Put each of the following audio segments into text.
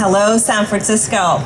Hello, San Francisco.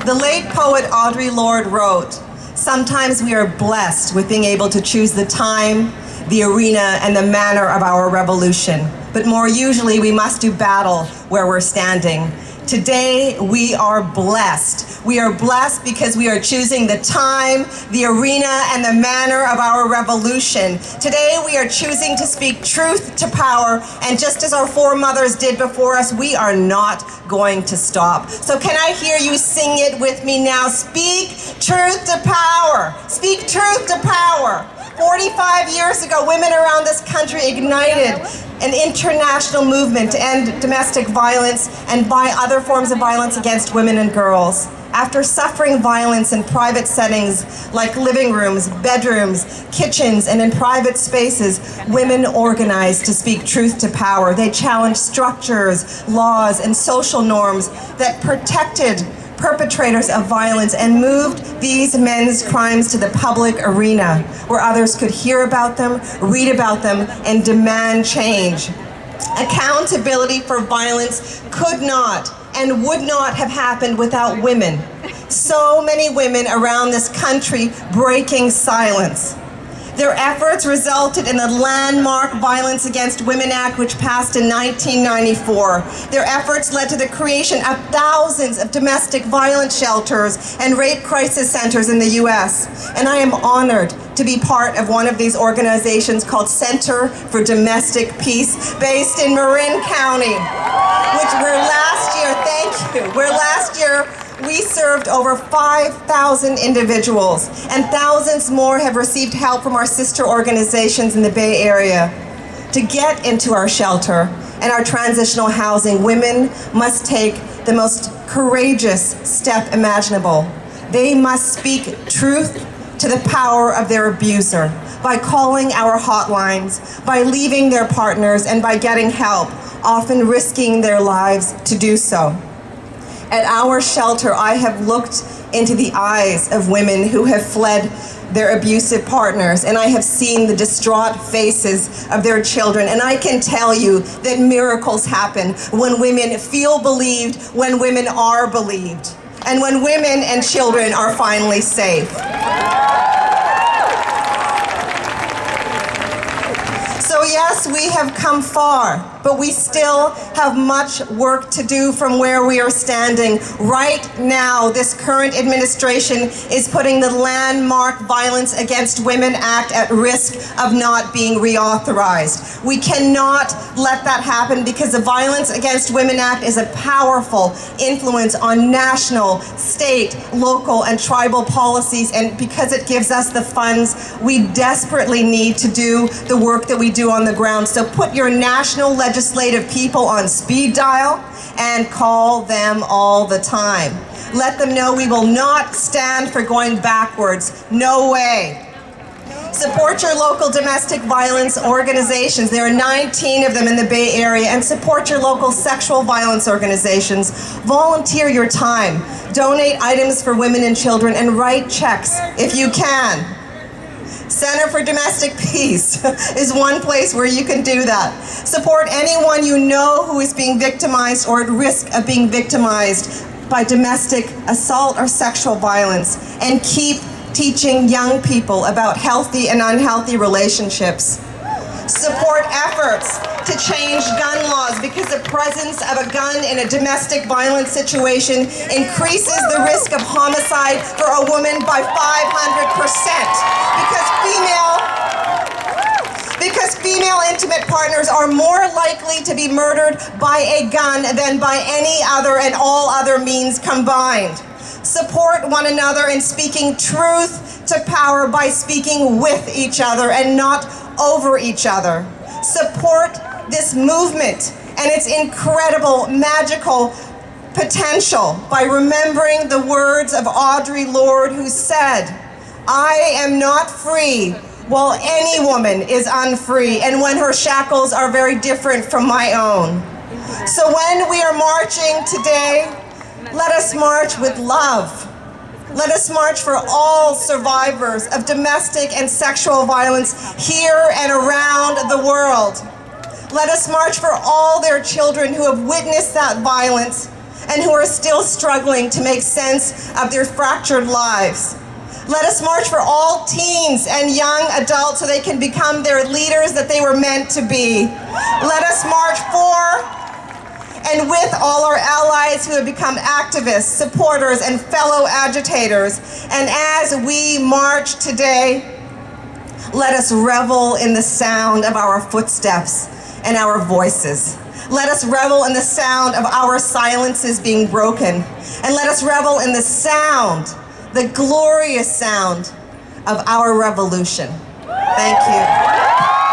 The late poet Audre Lorde wrote, "Sometimes we are blessed with being able to choose the time, the arena, and the manner of our revolution. But more usually, we must do battle where we're standing. Today, we are blessed. We are blessed because we are choosing the time, the arena, and the manner of our revolution. Today, we are choosing to speak truth to power, and just as our foremothers did before us, we are not going to stop." So can I hear you sing it with me now? Speak truth to power. Speak truth to power. 45 years ago, women around this country ignited an international movement to end domestic violence and by other forms of violence against women and girls. After suffering violence in private settings like living rooms, bedrooms, kitchens, and in private spaces, women organized to speak truth to power. They challenged structures, laws, and social norms that protected perpetrators of violence and moved these men's crimes to the public arena where others could hear about them, read about them, and demand change. Accountability for violence could not and would not have happened without women. So many women around this country breaking silence. Their efforts resulted in the landmark Violence Against Women Act, which passed in 1994. Their efforts led to the creation of thousands of domestic violence shelters and rape crisis centers in the U.S. And I am honored to be part of one of these organizations called Center for Domestic Peace, based in Marin County, which last year we served over 5,000 individuals, and thousands more have received help from our sister organizations in the Bay Area. To get into our shelter and our transitional housing, women must take the most courageous step imaginable. They must speak truth to the power of their abuser by calling our hotlines, by leaving their partners, and by getting help, often risking their lives to do so. At our shelter, I have looked into the eyes of women who have fled their abusive partners, and I have seen the distraught faces of their children, and I can tell you that miracles happen when women feel believed, when women are believed, and when women and children are finally safe. So yes, we have come far, but we still have much work to do from where we are standing. Right now, this current administration is putting the landmark Violence Against Women Act at risk of not being reauthorized. We cannot let that happen because the Violence Against Women Act is a powerful influence on national, state, local, and tribal policies, and because it gives us the funds we desperately need to do the work that we do on the ground. So put your national legislative people on speed dial and call them all the time. Let them know we will not stand for going backwards. No way. Support your local domestic violence organizations. There are 19 of them in the Bay Area, and support your local sexual violence organizations. Volunteer your time. Donate items for women and children, and write checks if you can. Center for Domestic Peace is one place where you can do that. Support anyone you know who is being victimized or at risk of being victimized by domestic assault or sexual violence, and keep teaching young people about healthy and unhealthy relationships. Support efforts to change gun laws because the presence of a gun in a domestic violence situation increases the risk of homicide for a woman by 500% because female intimate partners are more likely to be murdered by a gun than by any other and all other means combined. Support one another in speaking truth to power by speaking with each other and not over each other. Support this movement and its incredible, magical potential by remembering the words of Audre Lorde, who said, "I am not free while any woman is unfree, and when her shackles are very different from my own." So when we are marching today, let us march with love. Let us march for all survivors of domestic and sexual violence here and around the world. Let us march for all their children who have witnessed that violence and who are still struggling to make sense of their fractured lives. Let us march for all teens and young adults so they can become their leaders that they were meant to be. Let us march for and with all our allies who have become activists, supporters, and fellow agitators. And as we march today, let us revel in the sound of our footsteps and our voices. Let us revel in the sound of our silences being broken. And let us revel in the sound, the glorious sound of our revolution. Thank you.